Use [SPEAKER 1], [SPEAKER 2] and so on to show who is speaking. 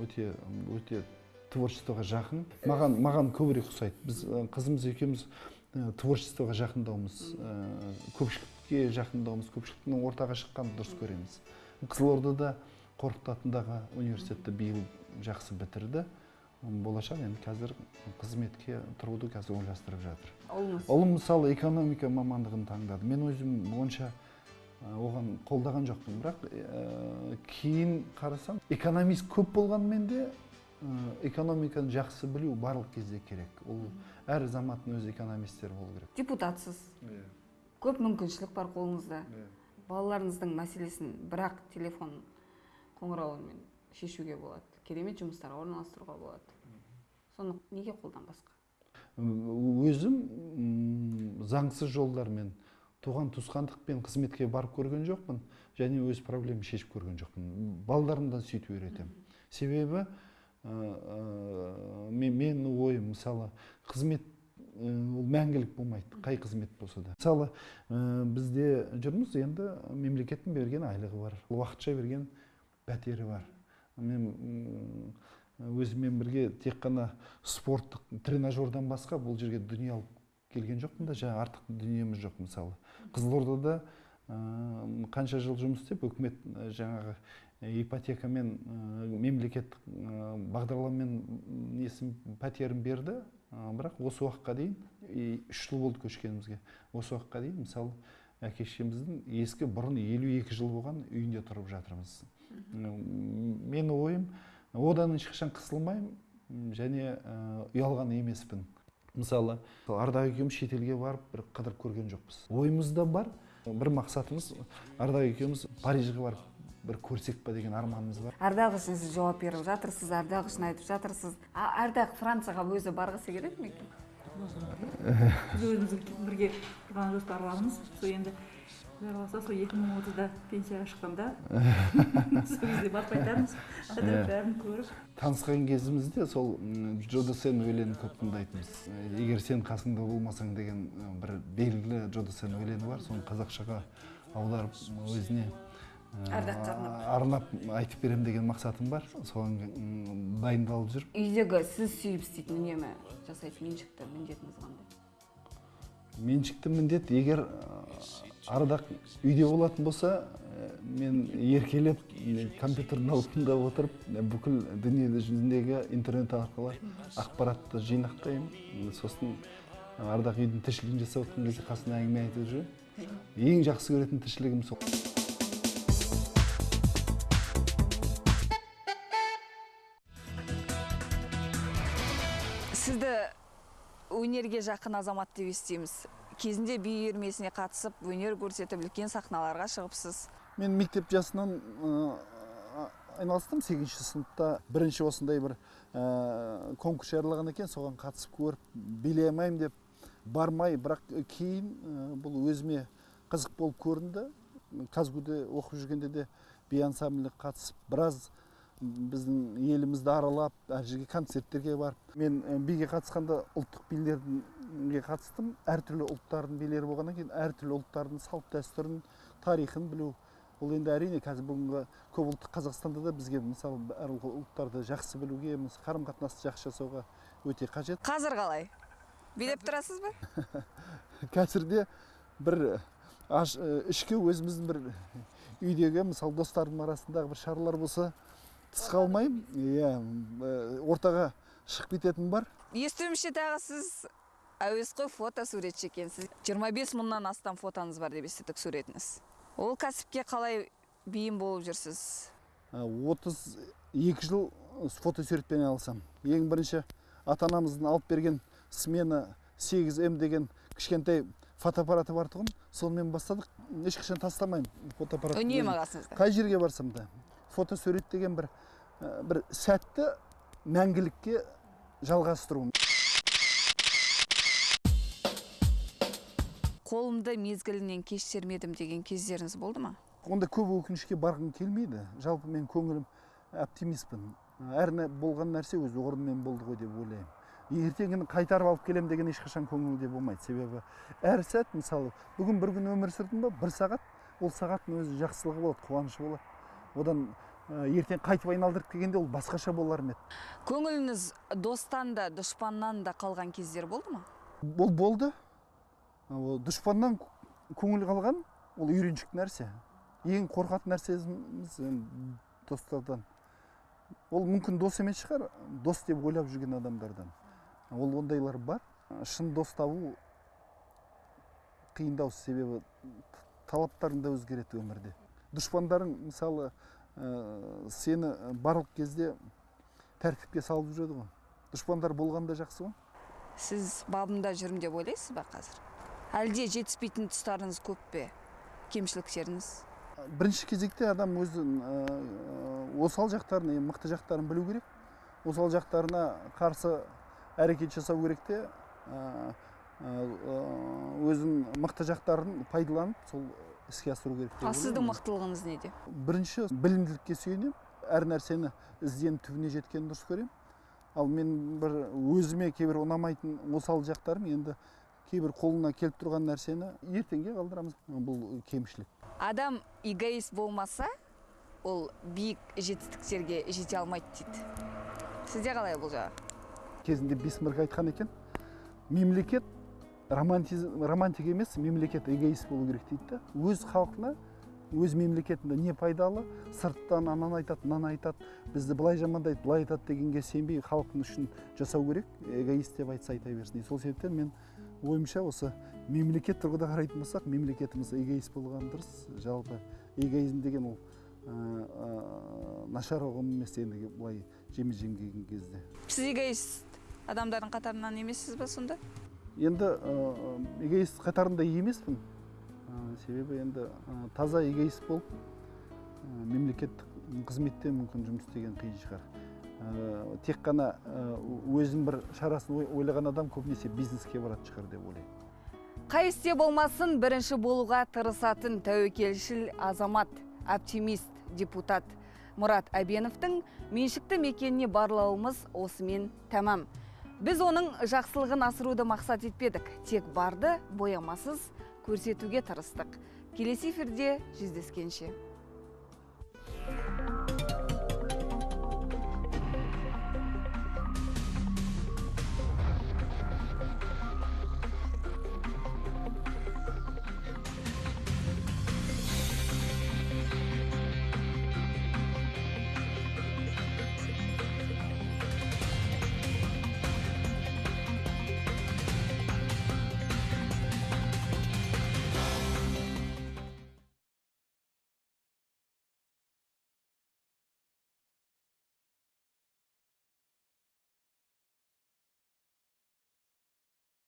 [SPEAKER 1] өте творчествоға жақын. Маған көбірек ұқсайды. Біз қызымыз екеуміз творчествоға жақындауымыз, көпшілікке жақындауымыз, көпшіліктің ортаға шыққанды дұрыс көреміз. Қызылордада Қорқыт атындағы университетті биыл жақсы бітірді. Болашақ енді қазір қызметке тұруды қазір ойластырып жатыр. Ұлым мысалы экономика мамандығын таңдады. Мен өзім онша оған қолдаған жоқпын, бірақ кейін қарасам, экономист көп болғанмен де экономиканы жақсы білу барлық кезде керек. Ол әр заматтың өз экономисттері болу керек.
[SPEAKER 2] Депутатсыз. Көп мүмкіншілік бар қолыңызда. Балаларыңыздың мәселесін бірақ телефон қоңырауымен шешуге болады. Керемет жұмыстарға орналастыруға болады. Соны неге қолданбасқа?
[SPEAKER 1] Өзім заңсыз жолдармен, туған туысқандықпен қызметке барып көрген жоқпын, және өз проблемамды шешіп көрген жоқпын. Балаларымдан сөйтіп үйретемін. Себебі мен ойым, мысалы, қызмет ол мәңгілік болмайды, қай қызмет болса да. Мысалы, бізде жүрміз, енді мемлекеттің берген айлығы бар, уақытша берген пәтері бар. Мен өзімен бірге тек қана спорттық тренажердан басқа бұл жерге дүние алып келген жоқпын да, жаңа артық дүниеміз жоқ. Мысалы, Қызылордада қанша жыл жұмыс істеп, үкімет жаңағы ипотекамен, мемлекеттік бағдарламамен пәтерін берді. Бірақ осы уақытқа дейін, 3 жыл болды көшкенімізге, осы уақытқа дейін, мысалы, әке-шешеміздің ескі бұрын 52 жыл болған үйінде тұрып жатырмыз. Мен ойым, одан ешқашан қысылмаймын, және ұялған емеспін. Мысалы, Ардақ екеуміз шетелге барып, бір қыдырып көрген жоқпыз. Ойымызда бар, бір мақсатымыз, Ардақ екеуміз Парижге барып, бір көрсек па деген арманымыз бар.
[SPEAKER 2] Ардақ үшін сіз жауап беріп жатырсыз, Ардақ үшін айтып жатырсыз. Ардақ Францияға өзі барғысы келеді ме екен?
[SPEAKER 3] Біз өзіміз бірге құрған жоспарларымыз, сол енді жараласа, сол 2030-да пенсияға шыққанда, сол кезде барып қайтармыз, қыдырып бәрін көріп.
[SPEAKER 1] Танысқан кезімізде сол Джодосен өлеңін көп тыңдайтынбыз. Егер сен қасыңда болмасаң деген бір белгілі Джодосен өлеңі бар, соны қазақшаға аударып өзіне арнап айтып берем деген мақсатым бар. Соған дайындалып жүріп.
[SPEAKER 2] Үйдегі сіз сүйіп істейтін үнемі жасайтын меншікті міндетіңіз қандай?
[SPEAKER 1] Меншікті міндет, егер Ардақ үйде болатын болса, мен еркелеп компьютердің алдында отырып, бүкіл дүние жүзіндегі интернет арқылы ақпаратты жинақтаймын. Сосын Ардақ үйдің тіршілігін жасап отқан кезде қасына әңгіме айтып жүремін. Ең жақсы көретін тіршілігім сол.
[SPEAKER 4] Сізді өнерге жақын азамат деп естиміз. Кезінде би үйірмесіне қатысып, өнер көрсетіп, үлкен сахналарға шығыпсыз.
[SPEAKER 1] Мен мектеп жасынан айналыстым, 8-ші сыныпта. Бірінші осындай бір конкурс жариялаған екен, соған қатысып көріп, билей алмаймын деп бармай, бірақ кейін бұл өзіме қызық болып көрінді. Казгуде оқып жүргенде де би ансамбліне қатысып, біраз біздің елімізді аралап, әр жерге концерттерге барып. Мен биге қатысқанда ұлттық билерге қатыстым. Әртүрлі ұлттардың билері болғаннан кейін, әртүрлі ұлттардың салт дәстүрін, тарихын білу. Ол енді әрине қазір бүгінгі көп ұлттық Қазақстанда да бізге мысалы әр ұлттарды жақсы білуге, қарым-қатынасты жақсы жасауға өте қажет.
[SPEAKER 4] Қазір қалай? Билеп тұрасыз ба?
[SPEAKER 1] Қазірде бір ішкі өзіміздің бір үйдегі, мысалы достарым арасындағы бір шаралар болса, тыс қалмаймын, ортаға шығып кететін бар.
[SPEAKER 4] Естуімше тағы сіз әуесқой фото суретші екенсіз. 25 мыңнан астам фотоңыз бар деп естідік суретіңіз. Ол кәсіпке қалай бейім болып жүрсіз?
[SPEAKER 1] 32 жыл фотосуретпен алсам. Ең бірінші ата-анамыздың алып берген смена 8М деген кішкентай фотоаппараты бар тұғын. Сонымен бастадық. Ешқашан тастамаймын фотоаппаратты.
[SPEAKER 4] Үнемі қасыңызда.
[SPEAKER 1] Қай жерге барсам да. Фотосурет деген бір сәтті мәңгілікке жалғастыру.
[SPEAKER 4] Қолымды мезгілінен кештермедім деген кездеріңіз болды ма?
[SPEAKER 1] Онда көп өкінішке барғым келмейді. Жалпы мен көңілім оптимистпін. Әр болған нәрсе өз орнымен болды ғой деп ойлаймын. Ертеңін қайтарып алып келем деген ешқашан көңілде болмайды. Себебі әр сәт, мысалы, бүгін бір күн өмір сүрдім ба, бір сағат, ол сағаттың өзі жақсылығы болады, қуанышы болады. Одан ертең қайтып айналдырып келгенде ол басқаша болар ма еді.
[SPEAKER 4] Көңіліңіз достан да, дұшпаннан да қалған кездер болды ма?
[SPEAKER 1] Ол болды. Ол дұшпаннан көңіл қалған, ол үйреншікті нәрсе. Ең қорқатын нәрсеміз достардан. Ол мүмкін дос емес шығар, дос деп ойлап жүрген адамдардан. Ол ондайлар бар. Шын дос табу қиындау, себебі талаптарың да өзгереді өмірде. Дұшпандарың мысалы сені барлық кезде тәртіпке салып жүреді ғой. Дұшпандар болғанда жақсы ғой.
[SPEAKER 4] Сіз бабында жүрмін деп ойлайсыз ба қазір? Әлде жетіспейтін тұстарыңыз көп пе? Кемшіліктеріңіз?
[SPEAKER 1] Бірінші кезекте адам өзін осал жақтарын, мықты жақтарын білу керек. Осал жақтарына қарсы әрекет жасау керек те, өзін мықты жақтарын пайдаланып, сол іске асыру керек.
[SPEAKER 4] Ал сіздің мықтылығыңыз неде?
[SPEAKER 1] Бірінші білімділікке сүйенемін. Әр нәрсені ізденіп түбіне жеткенін дұрыс көремін. Ал мен бір өзіме кейбір ұнамайтын осал жақтарым, енді кейбір қолына келіп тұрған нәрсені ертеңге қалдырамыз. Бұл кемшілік.
[SPEAKER 4] Адам эгоист болмаса, ол биік жетістіктерге жете алмайды дейді. Сізде қалай бұл жағы?
[SPEAKER 1] Кезінде Бисмарк айтқан екен, мемлекет романтик емес, мемлекет эгоист болу керек дейді. Өз халқына, өз мемлекетінде не пайдалы, сырттан ананы айтады, мынаны айтады, бізді былай жамандайды, былай айтады дегенге сенбей, халқың үшін жасау керек, эгоист деп айтса айта берсін. Сол себептен мен ойымша осы мемлекет тұрғыда қарайтын болсақ, мемлекетіміз эгоист болған дұрыс. Жалпы эгоизм деген ол нашар ұғым емес, енді былай жеме-жем келген кезде.
[SPEAKER 4] Сіз эгоист адамдардың қатарынан емессіз ба сонда?
[SPEAKER 1] Енді эгоист қатарында емеспін. Себебі енді таза эгоист болып, мемлекеттік қызметте мүмкін жұмыс істеген қиын шығар. Тек қана өзін бір шарасын ойлаған адам көбінесе бизнеске барады шығар деп ойлаймын.
[SPEAKER 2] Қай істе болмасын бірінші болуға тырысатын тәуекелшіл азамат, оптимист, депутат Мұрат Әбеновтың меншікті мекеніне барлауымыз осымен тәмам. Біз оның жақсылығын асыруды мақсат етпедік, тек барды боямасыз көрсетуге тырыстық. Келесі эфирде жүздескенше.